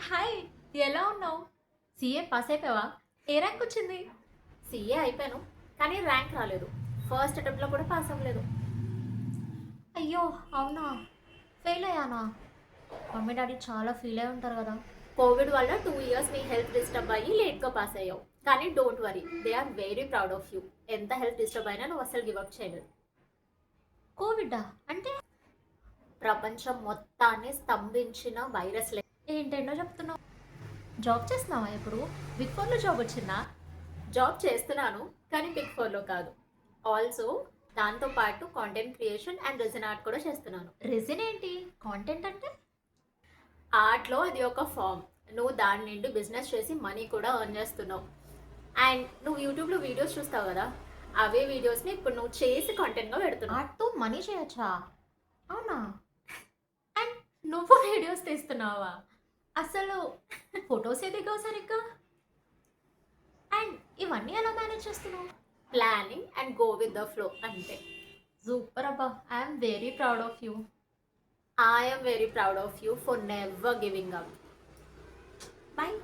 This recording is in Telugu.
హాయ్, ఎలా ఉన్నావు? సీఏ పాస్ అయిపోయావా? ఏ ర్యాంక్ వచ్చింది? సీఏ అయిపోయాను, కానీ ర్యాంక్ రాలేదు. ఫస్ట్ అటెంప్ట్లో కూడా పాస్ అవ్వలేదు. అయ్యో, అవునా? ఫెయిల్ అయ్యానా? మమ్మీ డాడీ చాలా ఫీల్ అయి ఉంటారు కదా. కోవిడ్ వల్ల 2 ఇయర్స్ నీ హెల్త్ డిస్టర్బ్ అయ్యి లేట్గా పాస్ అయ్యావు. కానీ don't worry, they are very proud of you. ఎంత హెల్త్ డిస్టర్బ్ అయినా నువ్వు అసలు గివప్ చేయలేదు. కోవిడా అంటే ప్రపంచం మొత్తాన్ని స్తంభించిన వైరస్ ఏంటేంటో చెప్తున్నావు. జాబ్ చేస్తున్నావా ఇప్పుడు? బిగ్ ఫోర్లో జాబ్ వచ్చిందా? జాబ్ చేస్తున్నాను, కానీ బిగ్ ఫోర్లో కాదు. ఆల్సో దాంతోపాటు content creation and resin art కూడా చేస్తున్నాను. రెజిన్ ఏంటి? కాంటెంట్ అంటే? ఆర్ట్లో అది ఒక ఫామ్. నువ్వు దాని నుండి బిజినెస్ చేసి మనీ కూడా ఎర్న్ చేస్తున్నావు. అండ్ నువ్వు యూట్యూబ్లో వీడియోస్ చూస్తావు కదా, అవే వీడియోస్ని ఇప్పుడు నువ్వు చేసి కంటెంట్గా పెడుతున్నావు. ఆర్ట్తో మనీ చేయొచ్చా? అవునా? అండ్ నువ్వు వీడియోస్ తీస్తున్నావా? అసలు ఫొటోస్ దిగావు సరిగ్గా. అండ్ ఇవన్నీ ఎలా మేనేజ్ చేస్తున్నావు? Planning and go with the flow అంతే. సూపర్ అబ్బా, I'm very proud of you. I am very proud of you for never giving up. Bye.